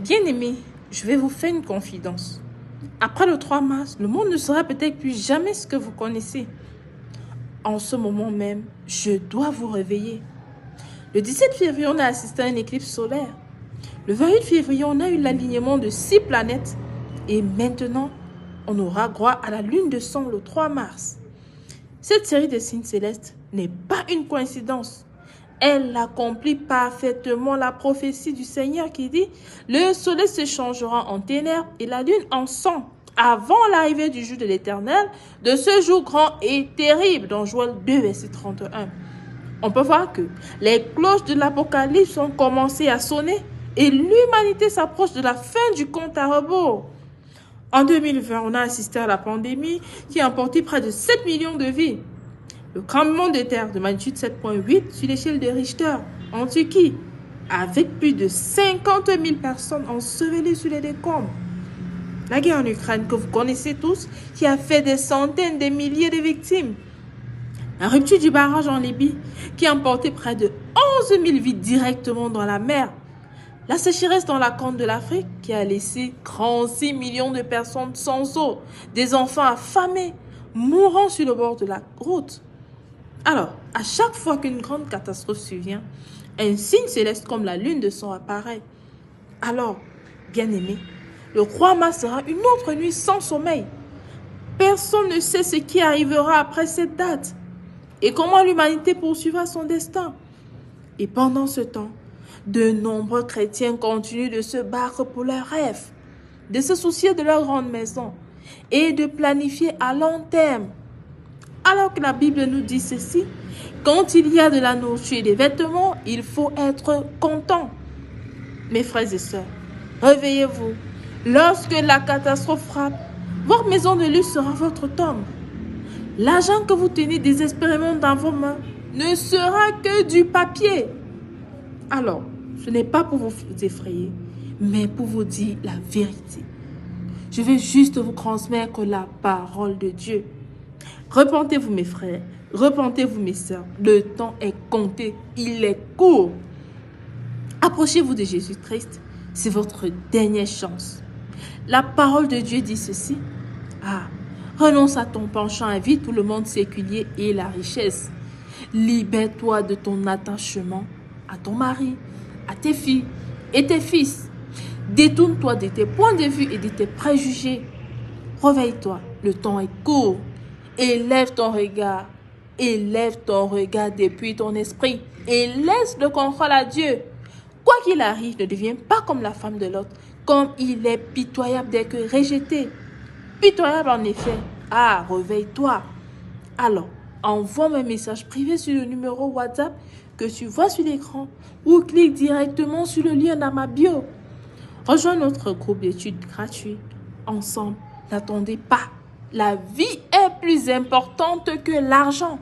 Bien-aimés, je vais vous faire une confidence. Après le 3 mars, le monde ne sera peut-être plus jamais ce que vous connaissez. En ce moment même, je dois vous réveiller. Le 17 février, on a assisté à une éclipse solaire. Le 28 février, on a eu l'alignement de 6 planètes. Et maintenant, on aura droit à la lune de sang le 3 mars. Cette série de signes célestes n'est pas une coïncidence. Elle accomplit parfaitement la prophétie du Seigneur qui dit « Le soleil se changera en ténèbres et la lune en sang avant l'arrivée du jour de l'Éternel, de ce jour grand et terrible » dans Joël 2, verset 31. On peut voir que les cloches de l'Apocalypse ont commencé à sonner et l'humanité s'approche de la fin du compte à rebours. En 2020, on a assisté à la pandémie qui a emporté près de 7 millions de vies. Le tremblement de terre de magnitude 7,8 sur l'échelle de Richter en Turquie, avec plus de 50 000 personnes ensevelies sur les décombres. La guerre en Ukraine que vous connaissez tous, qui a fait des centaines de milliers de victimes. La rupture du barrage en Libye, qui a emporté près de 11 000 vies directement dans la mer. La sécheresse dans la corne de l'Afrique, qui a laissé 36 millions de personnes sans eau, des enfants affamés, mourant sur le bord de la route. Alors, à chaque fois qu'une grande catastrophe survient, un signe céleste comme la lune de sang apparaît. Alors, bien-aimés, le 3 mars sera une autre nuit sans sommeil. Personne ne sait ce qui arrivera après cette date et comment l'humanité poursuivra son destin. Et pendant ce temps, de nombreux chrétiens continuent de se battre pour leurs rêves, de se soucier de leur grande maison et de planifier à long terme. Alors que la Bible nous dit ceci, quand il y a de la nourriture et des vêtements, il faut être content. Mes frères et sœurs, réveillez-vous. Lorsque la catastrophe frappe, votre maison de luxe sera votre tombe. L'argent que vous tenez désespérément dans vos mains ne sera que du papier. Alors, ce n'est pas pour vous effrayer, mais pour vous dire la vérité. Je vais juste vous transmettre la parole de Dieu. Repentez-vous mes frères, repentez-vous mes sœurs, le temps est compté, il est court. Approchez-vous de Jésus-Christ, c'est votre dernière chance. La parole de Dieu dit ceci, renonce à ton penchant à vie, tout le monde séculier et la richesse. Libère-toi de ton attachement à ton mari, à tes filles et tes fils. Détourne-toi de tes points de vue et de tes préjugés. Réveille-toi, le temps est court. Élève ton regard depuis ton esprit et laisse le contrôle à Dieu. Quoi qu'il arrive, ne deviens pas comme la femme de l'autre, comme il est pitoyable dès que rejeté. Pitoyable en effet. Réveille-toi. Alors, envoie-moi un message privé sur le numéro WhatsApp que tu vois sur l'écran ou clique directement sur le lien dans ma bio. Rejoins notre groupe d'études gratuit. Ensemble, n'attendez pas. La vie est plus importante que l'argent.